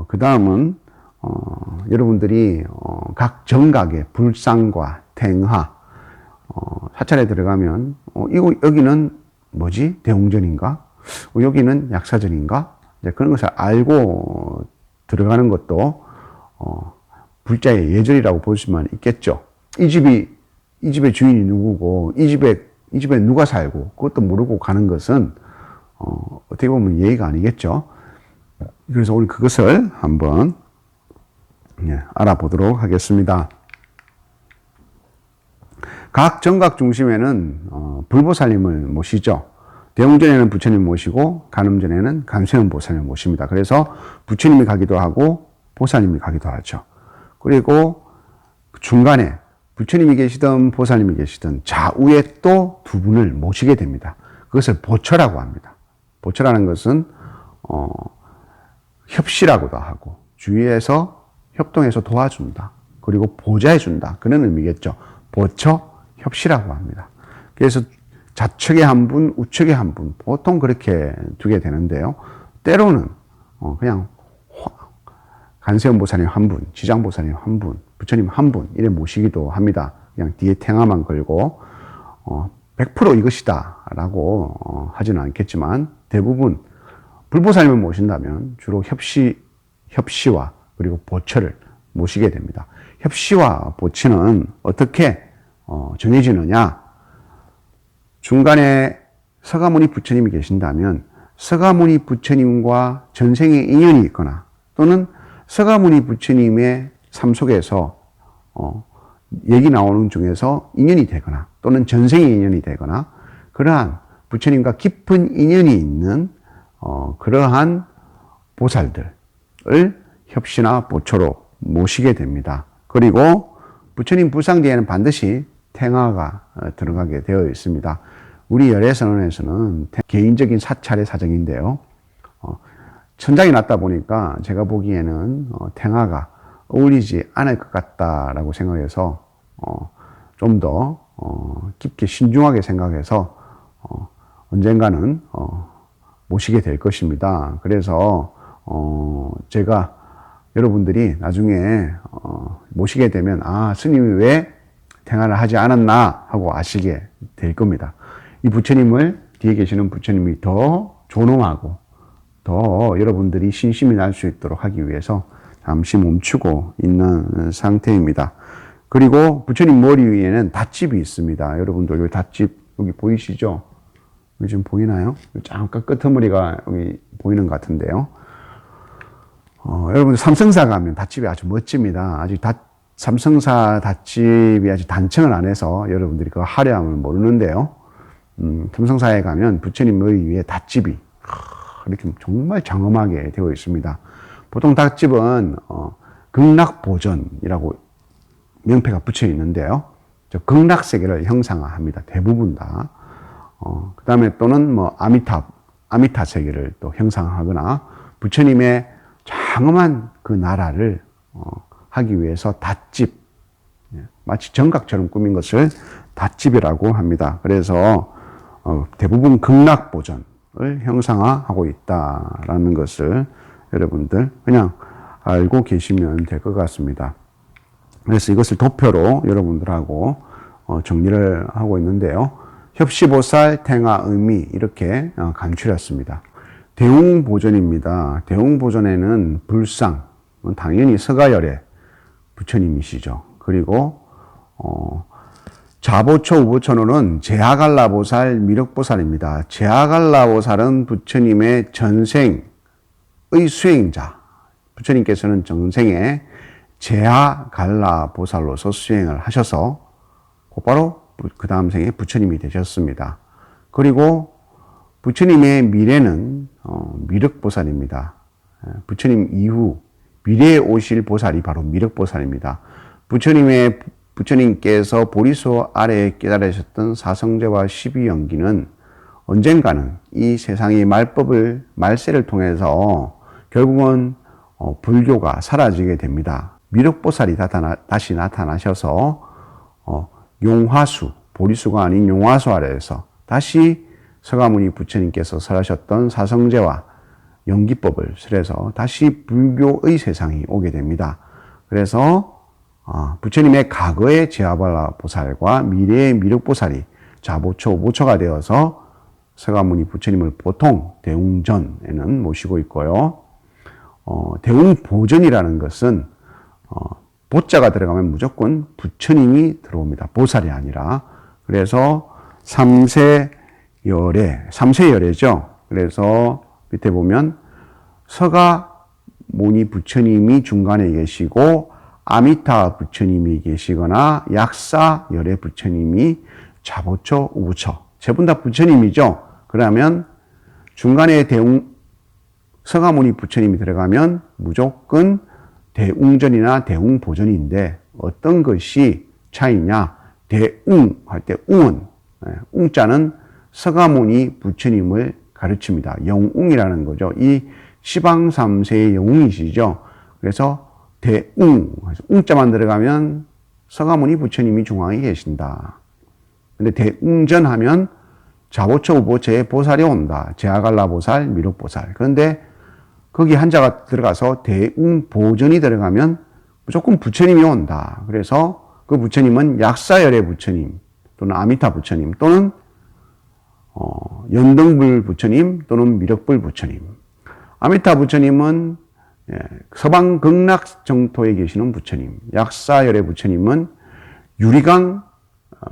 그 다음은 여러분들이 각 정각의 불상과 탱화, 사찰에 들어가면 여기는 뭐지? 대웅전인가? 여기는 약사전인가? 이제 그런 것을 알고 들어가는 것도 불자의 예절이라고 볼 수만 있겠죠. 이 집의 주인이 누구고 이 집에 누가 살고 그것도 모르고 가는 것은 어떻게 보면 예의가 아니겠죠. 그래서 오늘 그것을 한번 알아보도록 하겠습니다. 각 정각 중심에는 불보살님을 모시죠. 대웅전에는 부처님 모시고 간음전에는 간세음 보살님 모십니다. 그래서 부처님이 가기도 하고 보살님이 가기도 하죠. 그리고 중간에 부처님이 계시든 보살님이 계시든 좌우에 또 두 분을 모시게 됩니다. 그것을 보처라고 합니다. 보처라는 것은 협시라고도 하고 주위에서 협동해서 도와준다. 그리고 보좌해준다. 그런 의미겠죠. 보처, 협시라고 합니다. 그래서 좌측에 한 분, 우측에 한 분, 보통 그렇게 두게 되는데요. 때로는 그냥 간세음 보살님 한 분, 지장 보살님 한 분, 부처님 한 분 이래 모시기도 합니다. 그냥 뒤에 탱화만 걸고 100% 이것이다 라고 하지는 않겠지만 대부분 불보살님을 모신다면 주로 협시와 그리고 보처를 모시게 됩니다. 협시와 보처는 어떻게 정해지느냐? 중간에 서가모니 부처님이 계신다면 서가모니 부처님과 전생의 인연이 있거나 또는 서가모니 부처님의 삶 속에서 얘기 나오는 중에서 인연이 되거나 또는 전생의 인연이 되거나 그러한 부처님과 깊은 인연이 있는 그러한 보살들을 협시나 보처로 모시게 됩니다. 그리고 부처님 불상뒤에는 반드시 탱화가 들어가게 되어 있습니다. 우리 열애선언에서는 개인적인 사찰의 사정인데요. 천장이 낮다 보니까 제가 보기에는 탱화가 어울리지 않을 것 같다라고 생각해서 좀 더 깊게 신중하게 생각해서 언젠가는 모시게 될 것입니다. 그래서 제가 여러분들이 나중에 모시게 되면 스님이 왜 탱화를 하지 않았나 하고 아시게 될 겁니다. 이 부처님을 뒤에 계시는 부처님이 더 존엄하고 더 여러분들이 신심이 날 수 있도록 하기 위해서 잠시 멈추고 있는 상태입니다. 그리고 부처님 머리 위에는 닷집이 있습니다. 여러분들 여기 닷집 여기 보이시죠? 여기 지금 보이나요? 잠깐 끄트머리가 여기 보이는 것 같은데요. 여러분들 삼성사 가면 닷집이 아주 멋집니다. 아직 삼성사 닷집이 아직 단청을 안 해서 여러분들이 그 화려함을 모르는데요. 삼성사에 가면 부처님 머리 위에 닷집이 이렇게 정말 장엄하게 되어 있습니다. 보통 닷집은 극락보전이라고 명패가 붙여 있는데요. 저 극락세계를 형상화합니다. 대부분 다. 그 다음에 또는 아미타 세계를 또 형상화하거나 부처님의 장엄한 그 나라를 하기 위해서 닷집, 마치 정각처럼 꾸민 것을 닷집이라고 합니다. 그래서 대부분 극락보전을 형상화하고 있다라는 것을 여러분들 그냥 알고 계시면 될 것 같습니다. 그래서 이것을 도표로 여러분들하고 정리를 하고 있는데요. 협시보살, 탱화, 의미 이렇게 간추렸습니다. 대웅보전입니다. 대웅보전에는 불상, 당연히 서가열의 부처님이시죠. 그리고 좌보처, 우보처로는 제하갈라보살, 미륵보살입니다. 제하갈라보살은 부처님의 전생의 수행자. 부처님께서는 전생에 제하갈라보살로서 수행을 하셔서 곧바로 그 다음 생에 부처님이 되셨습니다. 그리고 부처님의 미래는 미륵보살입니다. 부처님 이후 미래에 오실 보살이 바로 미륵보살입니다. 부처님께서 보리수 아래에 깨달으셨던 사성제와 12연기는 언젠가는 이 세상의 말세를 통해서 결국은 불교가 사라지게 됩니다. 미륵보살이 다시 나타나셔서 용화수, 보리수가 아닌 용화수 아래에서 다시 서가모니 부처님께서 설하셨던 사성제와 연기법을 설해서 다시 불교의 세상이 오게 됩니다. 그래서 부처님의 과거의 제아발라 보살과 미래의 미륵보살이 자보처, 우보처가 되어서 서가모니 부처님을 보통 대웅전에는 모시고 있고요. 대웅보전이라는 것은 보자가 들어가면 무조건 부처님이 들어옵니다. 보살이 아니라. 그래서 삼세열애죠. 그래서 밑에 보면 서가모니 부처님이 중간에 계시고 아미타 부처님이 계시거나 약사열애 부처님이 자보처, 우보처 세 분 다 부처님이죠. 그러면 중간에 서가모니 부처님이 들어가면 무조건 대웅전이나 대웅보전인데 어떤 것이 차이냐? 대웅 할 때 웅은 웅자는 서가모니 부처님을 가르칩니다. 영웅이라는 거죠. 이 시방삼세의 영웅이시죠. 그래서 대웅, 웅자만 들어가면 서가모니 부처님이 중앙에 계신다. 근데 대웅전 하면 자보처, 우보처의 보살이 온다. 제아갈라 보살, 미륵보살. 그런데 거기 한자가 들어가서 대웅보전이 들어가면 무조건 부처님이 온다. 그래서 그 부처님은 약사열애 부처님 또는 아미타 부처님 또는 연등불 부처님 또는 미륵불 부처님. 아미타 부처님은 서방 극락 정토에 계시는 부처님. 약사열애 부처님은 유리강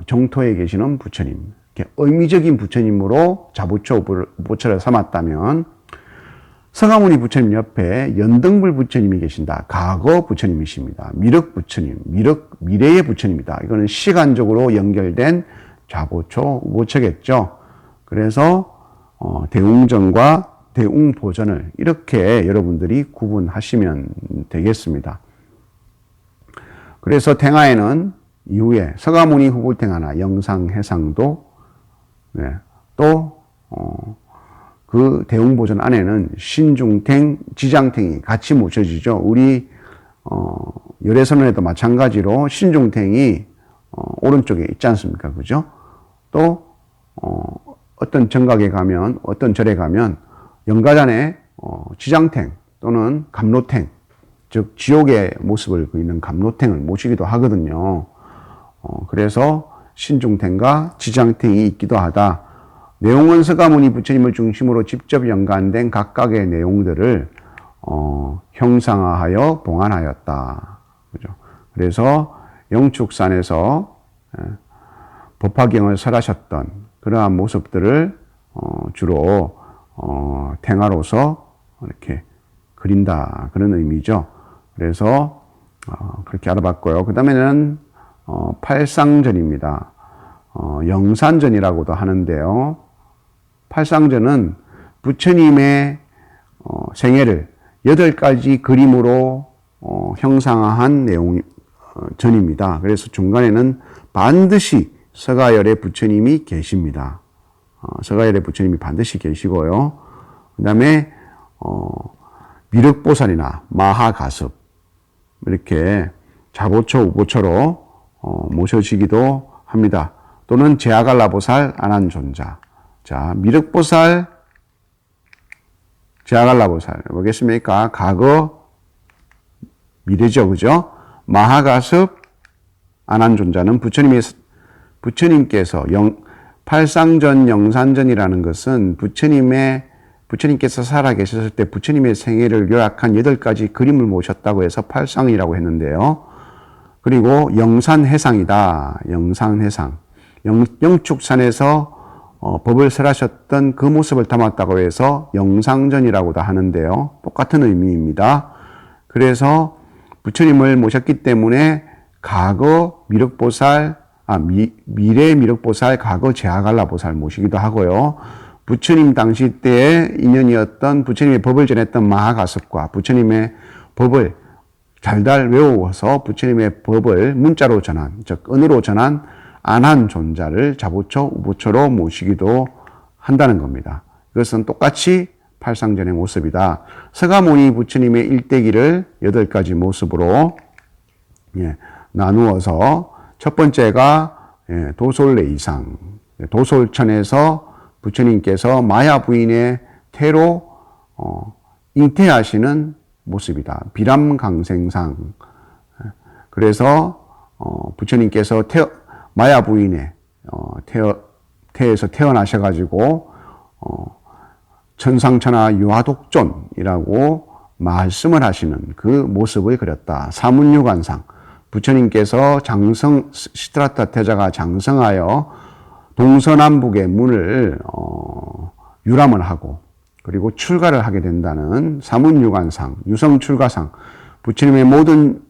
정토에 계시는 부처님. 이렇게 의미적인 부처님으로 자보처, 우보처를 삼았다면 서가모니 부처님 옆에 연등불 부처님이 계신다. 과거 부처님이십니다. 미륵 부처님, 미래의 부처님이다. 이거는 시간적으로 연결된 자보처, 우보처겠죠. 그래서 대웅전과 대웅보전을 이렇게 여러분들이 구분하시면 되겠습니다. 그래서 탱하에는 이후에 서가모니 후불탱하나 영상해상도 또 그 대웅보전 안에는 신중탱, 지장탱이 같이 모셔지죠. 우리 열애선언에도 마찬가지로 신중탱이 오른쪽에 있지 않습니까? 그죠? 또 어떤 정각에 가면, 어떤 절에 가면 영가잔에 지장탱 또는 감로탱, 즉 지옥의 모습을 그리는 감로탱을 모시기도 하거든요. 그래서 신중탱과 지장탱이 있기도 하다. 내용은 서가모니 부처님을 중심으로 직접 연관된 각각의 내용들을 형상화하여 봉안하였다. 그죠? 그래서 영축산에서 법화경을 설하셨던 그러한 모습들을 주로 탱화로서 이렇게 그린다. 그런 의미죠. 그래서 그렇게 알아봤고요. 그 다음에는 팔상전입니다. 영산전이라고도 하는데요. 팔상전은 부처님의 생애를 8가지 그림으로 형상화한 내용 전입니다. 그래서 중간에는 반드시 서가열애 부처님이 계십니다. 서가열애 부처님이 반드시 계시고요. 그 다음에 미륵보살이나 마하가습 이렇게 자보처, 우보처로 모셔지기도 합니다. 또는 제아갈라보살, 아난존자. 자, 미륵보살, 제아갈라보살. 뭐겠습니까? 과거, 미래죠. 그죠? 마하가습, 아난존자는 부처님께서 팔상전, 영산전이라는 것은 부처님께서 살아계셨을 때 부처님의 생애를 요약한 8가지 그림을 모셨다고 해서 팔상이라고 했는데요. 그리고 영산해상이다. 영산해상. 영축산에서 법을 설하셨던 그 모습을 담았다고 해서 영상전이라고도 하는데요. 똑같은 의미입니다. 그래서 부처님을 모셨기 때문에 과거 미륵보살, 미래 미륵보살, 과거 제아갈라보살 모시기도 하고요. 부처님 당시 때의 인연이었던 부처님의 법을 전했던 마하가습과 부처님의 법을 달달 외워서 부처님의 법을 문자로 전한, 즉 은으로 전한 아난존자를 자보처, 우보처로 모시기도 한다는 겁니다. 이것은 똑같이 팔상전의 모습이다. 서가모니 부처님의 일대기를 8가지 모습으로 나누어서 첫 번째가 도솔레이상, 도솔천에서 부처님께서 마야 부인의 태로 잉태하시는 모습이다. 비람강생상. 그래서 부처님께서 마야 부인의 태에서 태어나셔가지고 천상천하 유화독존이라고 말씀을 하시는 그 모습을 그렸다. 사문유관상. 부처님께서 시드라타 태자가 장성하여 동서남북의 문을 유람을 하고 그리고 출가를 하게 된다는 사문유관상, 유성출가상. 부처님의 모든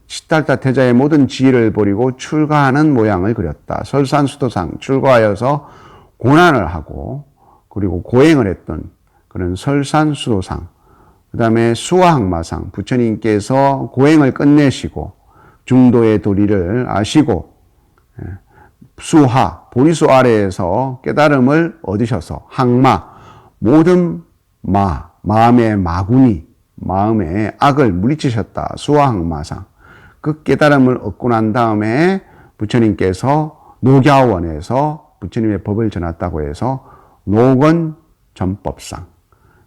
시달타 태자의 모든 지혜를 버리고 출가하는 모양을 그렸다. 설산수도상, 출가하여서 고난을 하고 그리고 고행을 했던 그런 설산수도상. 그 다음에 수화항마상, 부처님께서 고행을 끝내시고 중도의 도리를 아시고 수하, 보리수 아래에서 깨달음을 얻으셔서 항마, 모든 마음의 마구니, 마음의 악을 물리치셨다. 수화항마상. 그 깨달음을 얻고 난 다음에 부처님께서 녹야원에서 부처님의 법을 전했다고 해서 녹원전법상.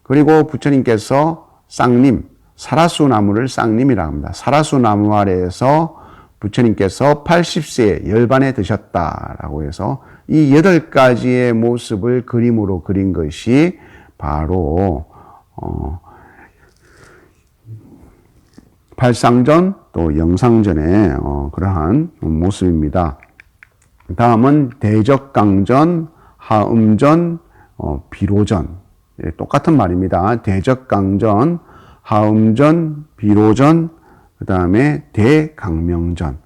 그리고 부처님께서 쌍님, 사라수 나무를 쌍님이라고 합니다. 사라수 나무 아래에서 부처님께서 80세에 열반에 드셨다라고 해서 이 8가지의 모습을 그림으로 그린 것이 바로 팔상전 또 영상전의 그러한 모습입니다. 다음은 대적강전, 하음전, 비로전. 똑같은 말입니다. 대적강전, 하음전, 비로전, 그 다음에 대강명전.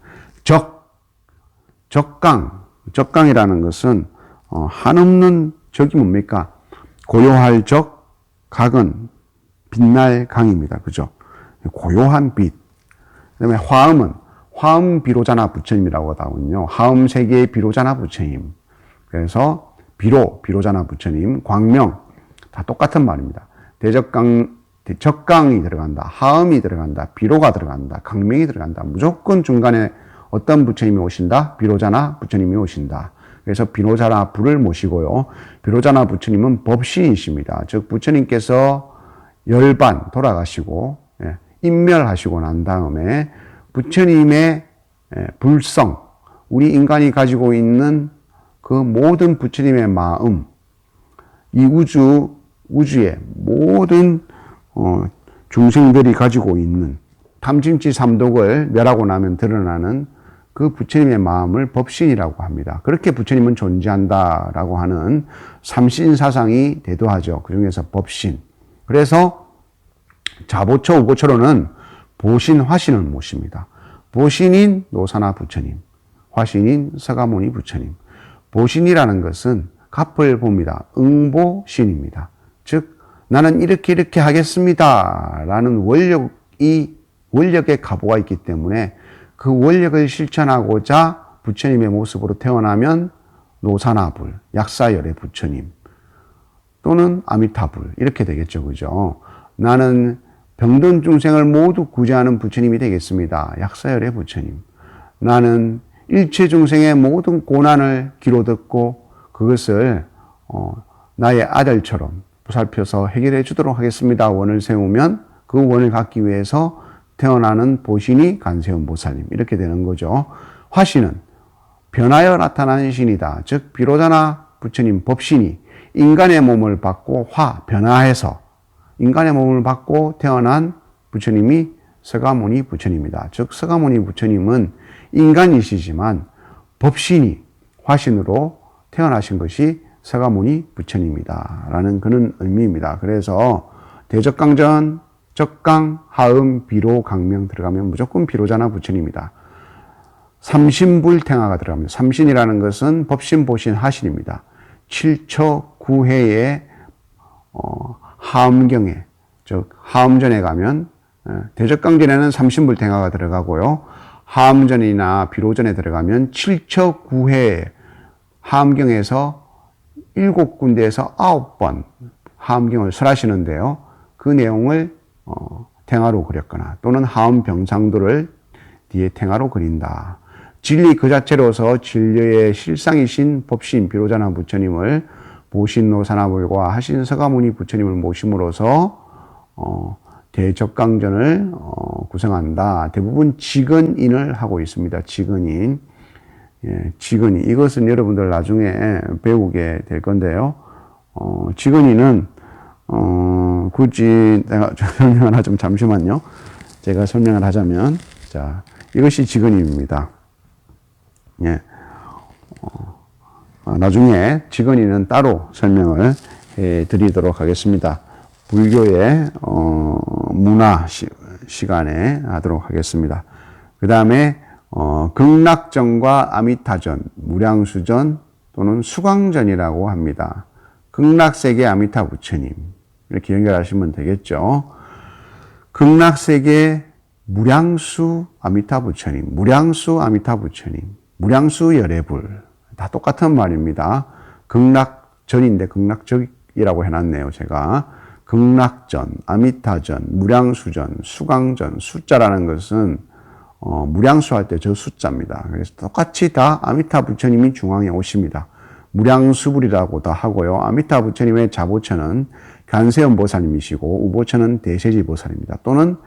적강이라는 것은 한없는 적이 뭡니까? 고요할 적, 각은 빛날 강입니다. 그죠? 고요한 빛. 그 다음에 화음은 화음 비로자나 부처님이라고 하거든요. 화음 세계의 비로자나 부처님. 그래서 비로자나 부처님, 광명 다 똑같은 말입니다. 적강이 들어간다. 하음이 들어간다. 비로가 들어간다. 강명이 들어간다. 무조건 중간에 어떤 부처님이 오신다? 비로자나 부처님이 오신다. 그래서 비로자나 부를 모시고요. 비로자나 부처님은 법신이십니다. 즉 부처님께서 열반 돌아가시고 인멸하시고 난 다음에 부처님의 불성, 우리 인간이 가지고 있는 그 모든 부처님의 마음, 이 우주의 모든 중생들이 가지고 있는 탐진치 삼독을 멸하고 나면 드러나는 그 부처님의 마음을 법신이라고 합니다. 그렇게 부처님은 존재한다라고 하는 삼신사상이 대도하죠. 그 중에서 법신. 그래서 자보처 우보처로는 보신, 화신을 모십니다. 보신인 노사나 부처님, 화신인 서가모니 부처님. 보신이라는 것은 갚을 봅니다. 응보신입니다. 즉 나는 이렇게 하겠습니다 라는 원력의 가보가 있기 때문에 그 원력을 실천하고자 부처님의 모습으로 태어나면 노사나불, 약사열의 부처님 또는 아미타불 이렇게 되겠죠. 그죠? 나는 병든 중생을 모두 구제하는 부처님이 되겠습니다. 약사열의 부처님. 나는 일체 중생의 모든 고난을 귀로 듣고 그것을 나의 아들처럼 보살펴서 해결해 주도록 하겠습니다. 원을 세우면 그 원을 갖기 위해서 태어나는 보신이 간세음 보살님 이렇게 되는 거죠. 화신은 변하여 나타나는 신이다. 즉 비로자나 부처님 법신이 인간의 몸을 받고 변화해서 인간의 몸을 받고 태어난 부처님이 서가모니 부처님이다. 즉 서가모니 부처님은 인간이시지만 법신이 화신으로 태어나신 것이 서가모니 부처님이다 라는 그런 의미입니다. 그래서 대적강전, 적강, 하음, 비로, 강명 들어가면 무조건 비로자나 부처님이다. 삼신불탱화가 들어갑니다. 삼신이라는 것은 법신, 보신, 하신입니다. 7처 9회의 하음경에, 즉 하음전에 가면 대적강전에는 삼신불탱화가 들어가고요. 하음전이나 비로전에 들어가면 7처 9회 하음경에서 7군데에서 9번 하음경을 설하시는데요. 그 내용을 탱화로 그렸거나 또는 하음 병상도를 뒤에 탱화로 그린다. 진리 그 자체로서 진료의 실상이신 법신 비로자나 부처님을 보신 노사나불과 하신 서가모니 부처님을 모심으로써 대적강전을 구성한다. 대부분 직언인을 하고 있습니다. 직언인. 예, 직언인. 이것은 여러분들 나중에 배우게 될 건데요. 직언인은 굳이 내가 설명을 하자면, 잠시만요. 제가 설명을 하자면, 자, 이것이 직언인입니다. 예. 나중에 직언인은 따로 설명을 해 드리도록 하겠습니다. 불교의 문화 시간에 하도록 하겠습니다. 그 다음에 극락전과 아미타전, 무량수전 또는 수광전이라고 합니다. 극락세계 아미타 부처님, 이렇게 연결하시면 되겠죠. 극락세계 무량수 아미타 부처님, 무량수 아미타 부처님, 무량수 열애불, 다 똑같은 말입니다. 극락전인데 극락적이라고 해놨네요, 제가. 극락전, 아미타전, 무량수전, 수광전, 숫자라는 것은 무량수 할 때 저 숫자입니다. 그래서 똑같이 다 아미타 부처님이 중앙에 오십니다. 무량수불이라고도 하고요. 아미타 부처님의 자보처는 간세음 보살님이시고 우보처는 대세지 보살입니다. 또는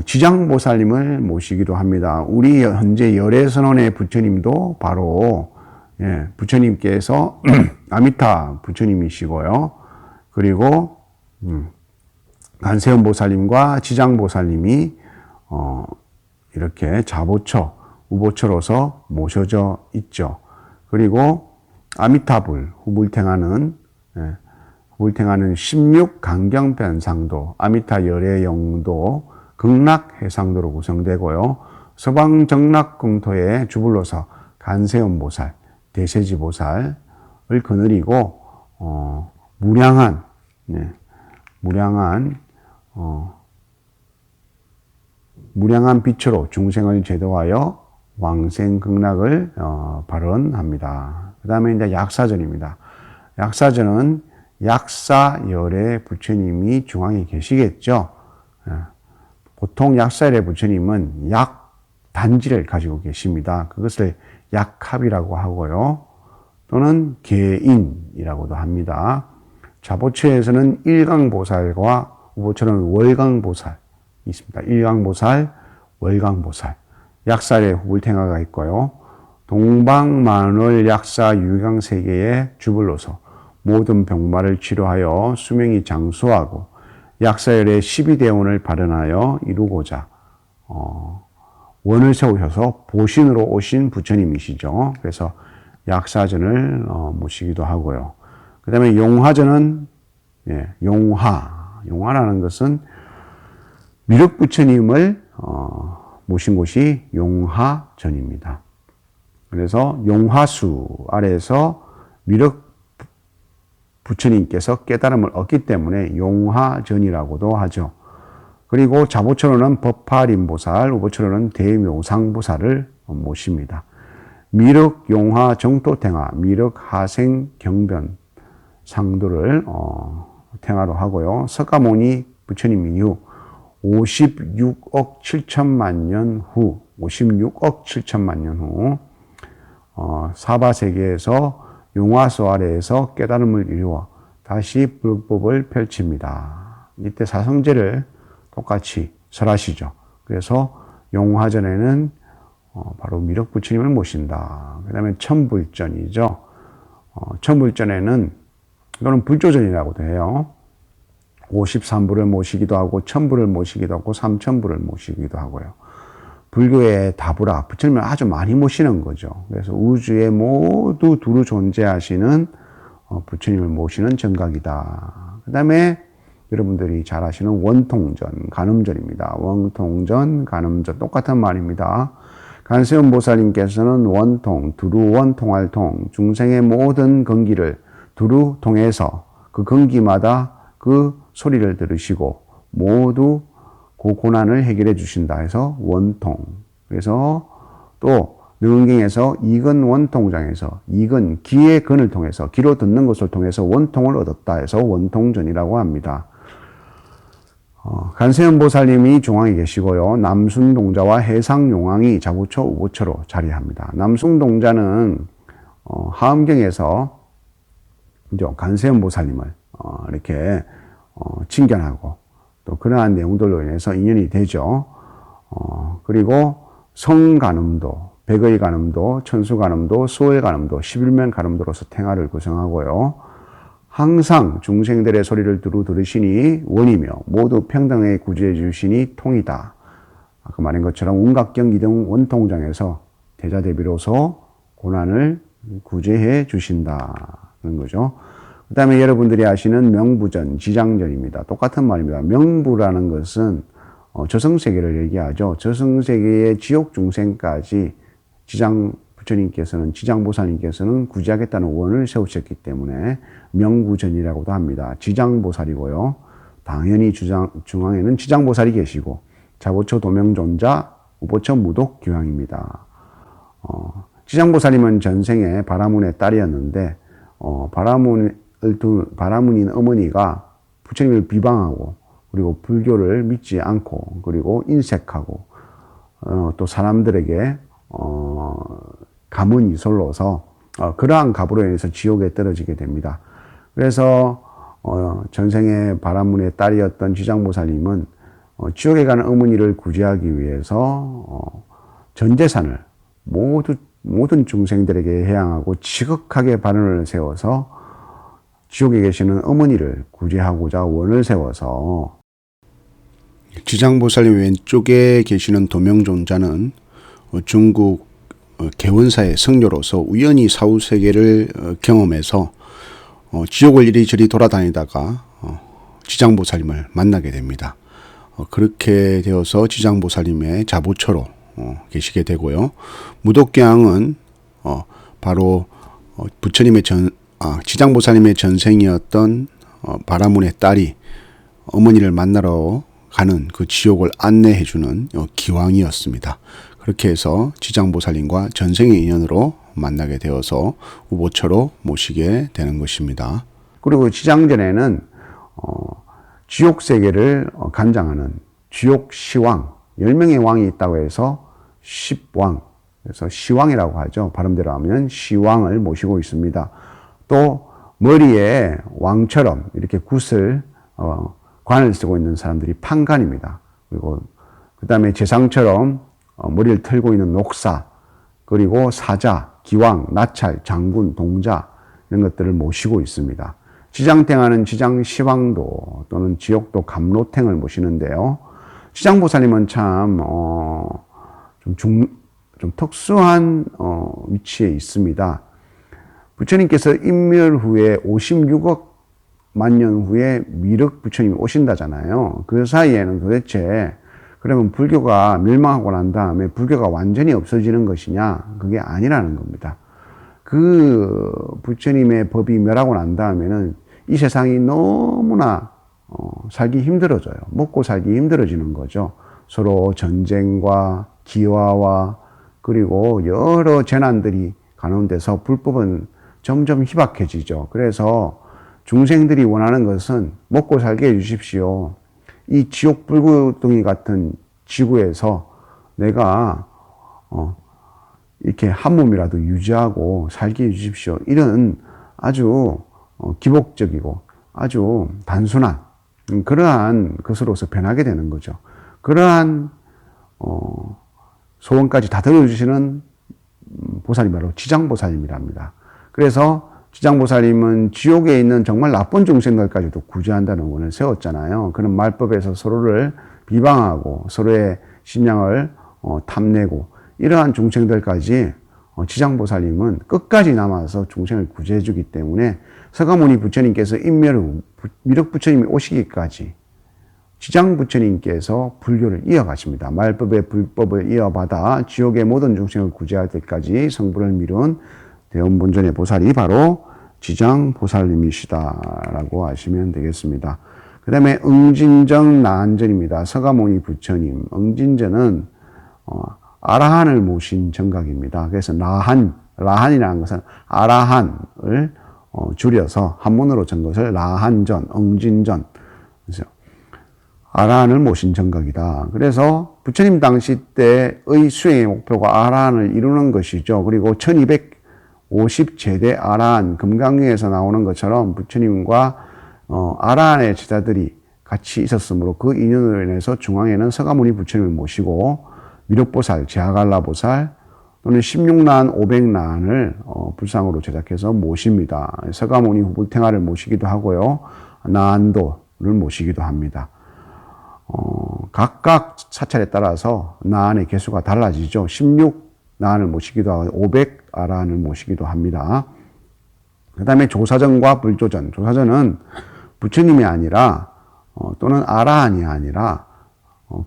지장보살님을 모시기도 합니다. 우리 현재 열애선원의 부처님도 바로 부처님께서 아미타 부처님이시고요. 그리고 간세음 보살님과 지장보살님이 이렇게 자보처, 우보처로서 모셔져 있죠. 그리고 아미타불, 후불탱하는 16강경변상도, 아미타 열애영도, 극락해상도로 구성되고요. 서방정락궁토의 주불로서 간세음보살, 대세지보살을 거느리고 무량한 빛으로 중생을 제도하여 왕생극락을 발언합니다. 그 다음에 이제 약사전입니다. 약사전은 약사열애 부처님이 중앙에 계시겠죠. 보통 약사열애 부처님은 약 단지를 가지고 계십니다. 그것을 약합이라고 하고요. 또는 개인이라고도 합니다. 자보처에서는 일강보살과 우보처는 월강보살 있습니다. 일강보살, 월강보살. 약사의 후불탱화가 있고요. 동방만월 약사 유강세계의 주불로서 모든 병마를 치료하여 수명이 장수하고 약사열의 12대원을 발현하여 이루고자 원을 세우셔서 보신으로 오신 부처님이시죠. 그래서 약사전을 모시기도 하고요. 그 다음에 용화전은 용화라는 것은 미륵 부처님을 모신 곳이 용화전입니다. 그래서 용화수 아래에서 미륵 부처님께서 깨달음을 얻기 때문에 용화전이라고도 하죠. 그리고 자보처로는 법화림보살, 우보처로는 대묘상보살을 모십니다. 미륵, 용화, 정토탱화, 미륵, 하생, 경변, 상도를 탱화로 하고요. 석가모니 부처님 이후 56억 7천만 년 후, 56억 7천만 년 후 사바세계에서 용화수 아래에서 깨달음을 이루어 다시 불법을 펼칩니다. 이때 사성제를 똑같이 설하시죠. 그래서 용화전에는 바로 미륵 부처님을 모신다. 그 다음에 천불전이죠. 천불전에는 이거는 불조전이라고도 해요. 53부를 모시기도 하고 천부를 모시기도 하고 삼천부를 모시기도 하고요. 불교의 다부라, 부처님을 아주 많이 모시는 거죠. 그래서 우주에 모두 두루 존재하시는 부처님을 모시는 정각이다. 그 다음에 여러분들이 잘 아시는 원통전, 간음전입니다. 원통전, 간음전 똑같은 말입니다. 간세음보살님께서는 원통, 두루 원통할 통, 중생의 모든 건기를 두루 통해서 그 건기마다 그 소리를 들으시고 모두 그 고난을 해결해 주신다 해서 원통. 그래서 또 능은경에서 이근 원통장에서 이근 기의 근을 통해서 기로 듣는 것을 통해서 원통을 얻었다 해서 원통전이라고 합니다. 간세음보살님이 중앙에 계시고요. 남순동자와 해상용왕이 자부처 우보처로 자리합니다. 남순동자는 하엄경에서 간세음보살님을 이렇게 칭견하고 또 그러한 내용들로 인해서 인연이 되죠. 그리고 성간음도, 백의 간음도, 천수간음도, 수월간음도, 11면 간음도로서 탱화를 구성하고요. 항상 중생들의 소리를 두루 들으시니 원이며 모두 평등하게 구제해 주시니 통이다. 아까 말한 것처럼 운각경 이등 원통장에서 대자대비로서 고난을 구제해 주신다는 거죠. 그 다음에 여러분들이 아시는 명부전, 지장전입니다. 똑같은 말입니다. 명부라는 것은 저승세계를 얘기하죠. 저승세계의 지옥 중생까지 지장보살님께서는 구제하겠다는 원을 세우셨기 때문에 명부전이라고도 합니다. 지장보살이고요. 당연히 중앙에는 지장보살이 계시고 자보처 도명존자, 우보처 무독규황입니다. 지장보살님은 전생에 바라문의 딸이었는데 바라문인 어머니가 부처님을 비방하고 그리고 불교를 믿지 않고 그리고 인색하고 또 사람들에게 가문이설로서 그러한 갑으로 인해서 지옥에 떨어지게 됩니다. 그래서 전생에 바라문의 딸이었던 지장보살님은 지옥에 가는 어머니를 구제하기 위해서 전 재산을 모든 중생들에게 해양하고 지극하게 발언을 세워서 지옥에 계시는 어머니를 구제하고자 원을 세워서 지장보살님 왼쪽에 계시는 도명존자는 중국 개원사의 성녀로서 우연히 사후세계를 경험해서 지옥을 이리저리 돌아다니다가 지장보살님을 만나게 됩니다. 그렇게 되어서 지장보살님의 자부처로 계시게 되고요. 무독경은 바로 부처님의 지장보살님의 전생이었던 바라문의 딸이 어머니를 만나러 가는 그 지옥을 안내해주는 기왕이었습니다. 그렇게 해서 지장보살님과 전생의 인연으로 만나게 되어서 우보처로 모시게 되는 것입니다. 그리고 지장전에는 지옥세계를 관장하는 지옥시왕, 10명의 왕이 있다고 해서 10왕, 그래서 시왕이라고 하죠. 발음대로 하면 시왕을 모시고 있습니다. 또 머리에 왕처럼 이렇게 굿을 관을 쓰고 있는 사람들이 판관입니다. 그리고 그 다음에 재상처럼 머리를 털고 있는 녹사, 그리고 사자, 기왕, 나찰, 장군, 동자 이런 것들을 모시고 있습니다. 지장탱하는 지장시왕도 또는 지옥도 감로탱을 모시는데요. 지장보살님은 참 좀 특수한 위치에 있습니다. 부처님께서 인멸 후에 56억 만년 후에 미륵 부처님이 오신다잖아요. 그 사이에는 도대체 그러면 불교가 멸망하고 난 다음에 불교가 완전히 없어지는 것이냐? 그게 아니라는 겁니다. 그 부처님의 법이 멸하고 난 다음에는 이 세상이 너무나 살기 힘들어져요. 먹고 살기 힘들어지는 거죠. 서로 전쟁과 기화와 그리고 여러 재난들이 가운데서 불법은 점점 희박해지죠. 그래서 중생들이 원하는 것은 먹고 살게 해주십시오. 이 지옥 불구덩이 같은 지구에서 내가 이렇게 한 몸이라도 유지하고 살게 해주십시오. 이런 아주 기복적이고 아주 단순한 그러한 것으로서 변하게 되는 거죠. 그러한 소원까지 다 들어주시는 보살이 바로 지장보살님이랍니다. 그래서 지장보살님은 지옥에 있는 정말 나쁜 중생들까지도 구제한다는 원을 세웠잖아요. 그런 말법에서 서로를 비방하고 서로의 신앙을 탐내고 이러한 중생들까지 지장보살님은 끝까지 남아서 중생을 구제해 주기 때문에 서가모니 부처님께서 인멸 후 미륵 부처님이 오시기까지 지장 부처님께서 불교를 이어가십니다. 말법의 불법을 이어받아 지옥의 모든 중생을 구제할 때까지 성불을 미룬 대원본전의 보살이 바로 지장보살님이시다라고 아시면 되겠습니다. 그 다음에 응진정 나한전입니다. 서가모니 부처님. 응진전은 아라한을 모신 정각입니다. 그래서 라한이라는 것은 아라한을 줄여서 한문으로 전 것을 라한전, 응진전. 그래서 아라한을 모신 정각이다. 그래서 부처님 당시 때의 수행의 목표가 아라한을 이루는 것이죠. 그리고 1250제대 아라한 금강경에서 나오는 것처럼 부처님과 아라한의 제자들이 같이 있었으므로 그 인연으로 인해서 중앙에는 서가모니 부처님을 모시고 미륵보살, 제하갈라보살 또는 16난, 500난을 불상으로 제작해서 모십니다. 서가모니 후불탱화를 모시기도 하고요. 나안도를 모시기도 합니다. 각각 사찰에 따라서 나안의 개수가 달라지죠. 16나안을 모시기도 하고 500아라한을 모시기도 합니다. 그 다음에 조사전과 불조전. 조사전은 부처님이 아니라 또는 아라한이 아니라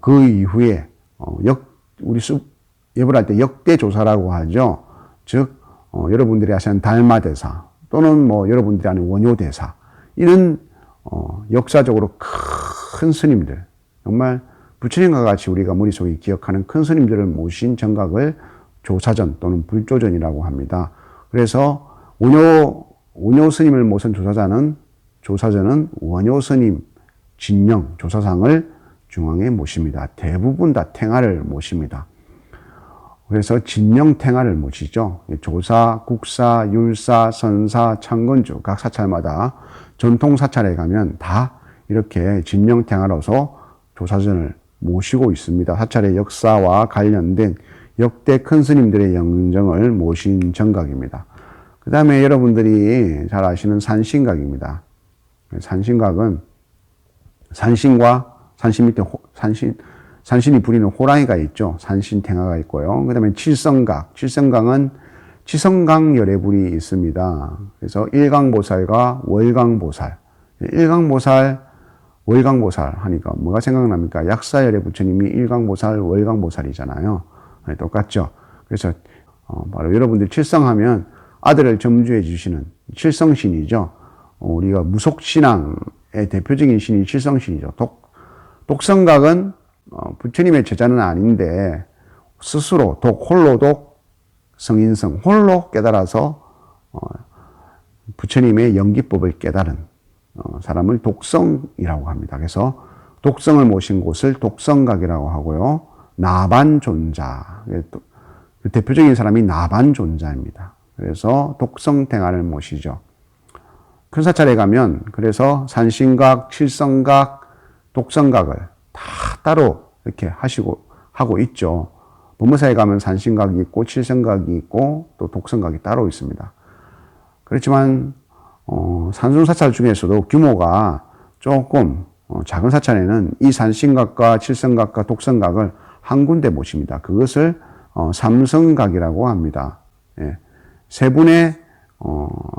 그 이후에 우리 예불 할 때 역대조사라고 하죠. 즉 여러분들이 아시는 달마대사 또는 여러분들이 아는 원효대사 이런 역사적으로 큰 스님들, 정말 부처님과 같이 우리가 머릿속에 기억하는 큰 스님들을 모신 정각을 조사전 또는 불조전이라고 합니다. 그래서 원효 스님을 모신 조사전은 원효 스님 진령 조사상을 중앙에 모십니다. 대부분 다 탱화를 모십니다. 그래서 진령 탱화를 모시죠. 조사, 국사, 율사, 선사, 창건주 각 사찰마다 전통 사찰에 가면 다 이렇게 진령 탱화로서 조사전을 모시고 있습니다. 사찰의 역사와 관련된 역대 큰 스님들의 영정을 모신 정각입니다. 그 다음에 여러분들이 잘 아시는 산신각입니다. 산신각은 산신 밑에 산신이 부리는 호랑이가 있죠. 산신탱화가 있고요. 그 다음에 칠성각. 칠성각은 치성각 열애불이 있습니다. 그래서 일강보살과 월강보살. 일강보살, 월강보살 하니까 뭐가 생각납니까? 약사열애 부처님이 일강보살, 월강보살이잖아요. 똑같죠. 그래서 바로 여러분들 칠성하면 아들을 점주해 주시는 칠성신이죠. 우리가 무속신앙의 대표적인 신이 칠성신이죠. 독성각은 부처님의 제자는 아닌데 스스로 홀로독 성인성 홀로 깨달아서 부처님의 연기법을 깨달은 사람을 독성이라고 합니다. 그래서 독성을 모신 곳을 독성각이라고 하고요. 나반존자, 그 대표적인 사람이 나반존자입니다. 그래서 독성탱화를 모시죠. 큰 사찰에 가면 그래서 산신각, 칠성각, 독성각을 다 따로 이렇게 하고 있죠. 법무사에 가면 산신각이 있고 칠성각이 있고 또 독성각이 따로 있습니다. 그렇지만 산순사찰 중에서도 규모가 조금 작은 사찰에는 이 산신각과 칠성각과 독성각을 한 군데 모십니다. 그것을 삼성각이라고 합니다. 예. 세 분의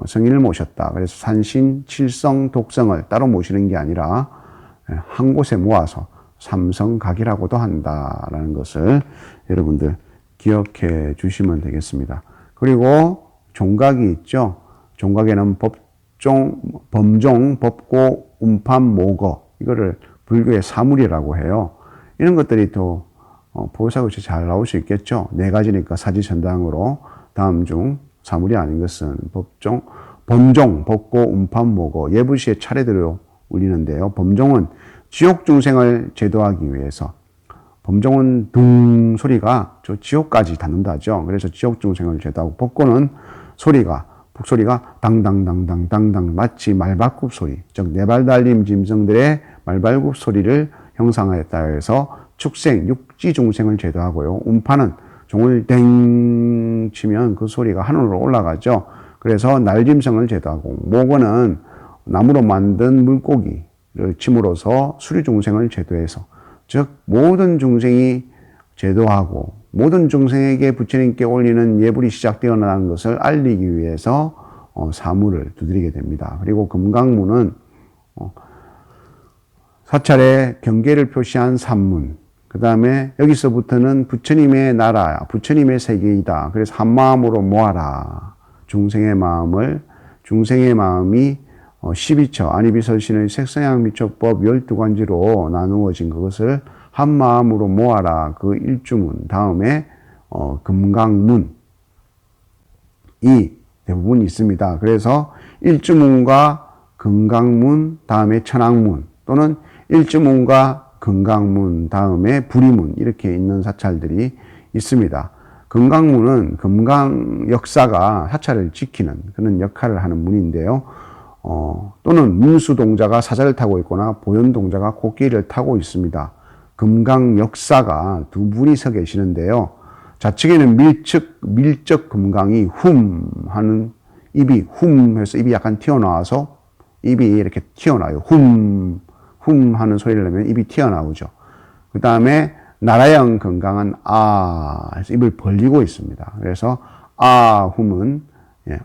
성인을 모셨다. 그래서 산신, 칠성, 독성을 따로 모시는 게 아니라 한 곳에 모아서 삼성각이라고도 한다라는 것을 여러분들 기억해 주시면 되겠습니다. 그리고 종각이 있죠. 종각에는 범종, 법고, 운판, 모거 이거를 불교의 사물이라고 해요. 이런 것들이 또 보살국시 잘 나올 수 있겠죠. 네 가지니까 사지천당으로 다음 중 사물이 아닌 것은 범종, 법고, 운판, 모거 예불시에 차례대로 울리는데요. 범종은 지옥 중생을 제도하기 위해서 범종은 둥 소리가 저 지옥까지 닿는다죠. 그래서 지옥 중생을 제도하고 법고는 북소리가 당당당당당당 마치 말발굽 소리, 즉 네발 달림 짐승들의 말발굽 소리를 형상하였다 해서 축생, 육지 중생을 제도하고요. 운판은 종을 땡 치면 그 소리가 하늘로 올라가죠. 그래서 날짐승을 제도하고 모거는 나무로 만든 물고기를 침으로써 수리 중생을 제도해서 즉 모든 중생이 제도하고 모든 중생에게 부처님께 올리는 예불이 시작되어나가는 것을 알리기 위해서 사물을 두드리게 됩니다. 그리고 금강문은 사찰의 경계를 표시한 산문, 그 다음에 여기서부터는 부처님의 나라, 부처님의 세계이다. 그래서 한 마음으로 모아라. 중생의 마음이 12처, 안이비설신의 색성양미촉법 12관지로 나누어진 그것을 한 마음으로 모아라. 그 일주문 다음에 금강문이 대부분 있습니다. 그래서 일주문과 금강문 다음에 천왕문 또는 일주문과 금강문 다음에 부리문 이렇게 있는 사찰들이 있습니다. 금강문은 금강 역사가 사찰을 지키는 그런 역할을 하는 문인데요. 또는 문수 동자가 사자를 타고 있거나 보현 동자가 코끼리를 타고 있습니다. 금강 역사가 두 분이 서 계시는데요. 좌측에는 밀적 금강이 훔 하는 입이 훔 해서 입이 약간 튀어나와서 입이 이렇게 튀어나와요. 훔 하는 소리를 내면 입이 튀어나오죠. 그 다음에 나라형 금강은 아 해서 입을 벌리고 있습니다. 그래서 아 훔은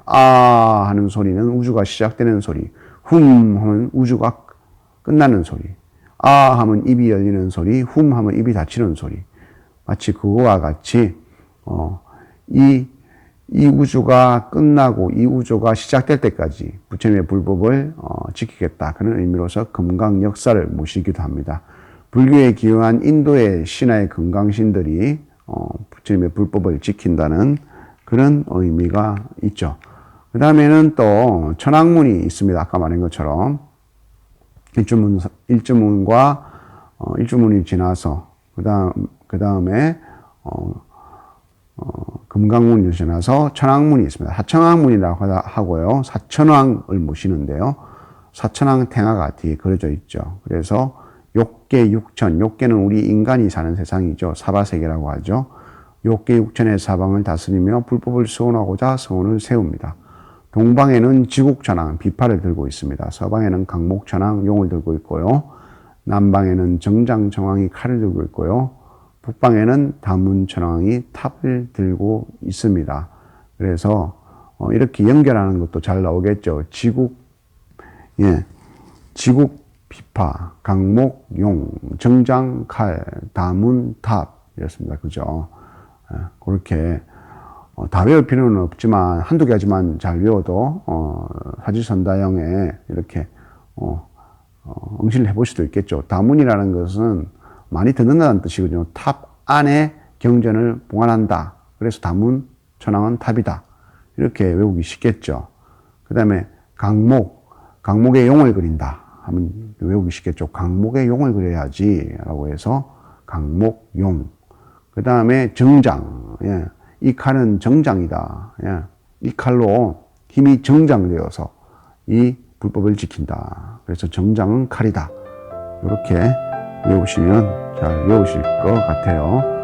아 하는 소리는 우주가 시작되는 소리, 훔 하면 우주가 끝나는 소리, 아 하면 입이 열리는 소리, 훔 하면 입이 닫히는 소리. 마치 그거와 같이 이 우주가 끝나고 이 우주가 시작될 때까지 부처님의 불법을 지키겠다. 그런 의미로서 금강 역사를 모시기도 합니다. 불교에 기여한 인도의 신화의 금강신들이 부처님의 불법을 지킨다는 그런 의미가 있죠. 그 다음에는 또 천왕문이 있습니다. 아까 말한 것처럼 일주문과 일주문이 지나서 그 다음에 금강문이 지나서 천왕문이 있습니다. 사천왕문이라고 하고요. 사천왕을 모시는데요. 사천왕 탱화가 뒤에 그려져 있죠. 그래서 욕계 육천, 욕계는 우리 인간이 사는 세상이죠. 사바세계라고 하죠. 욕계 육천의 사방을 다스리며 불법을 수호하고자 서원을 세웁니다. 동방에는 지국천왕, 비파를 들고 있습니다. 서방에는 강목천왕, 용을 들고 있고요. 남방에는 정장천왕이 칼을 들고 있고요. 북방에는 다문천왕이 탑을 들고 있습니다. 그래서 이렇게 연결하는 것도 잘 나오겠죠. 지국, 비파, 강목, 용, 정장, 칼, 다문, 탑 이렇습니다. 그죠? 그렇게 다 외울 필요는 없지만 한두 가지만 잘 외워도 사지선다형에 이렇게 응시를 해볼 수도 있겠죠. 다문이라는 것은 많이 듣는다는 뜻이거든요. 탑 안에 경전을 봉안한다. 그래서 다문, 천왕은 탑이다. 이렇게 외우기 쉽겠죠. 그 다음에 강목의 용을 그린다 하면 외우기 쉽겠죠. 강목의 용을 그려야지 라고 해서 강목, 용. 그 다음에 정장. 이 칼은 정장이다. 이 칼로 힘이 정장되어서 이 불법을 지킨다. 그래서 정장은 칼이다. 이렇게 외우시면 잘 외우실 것 같아요.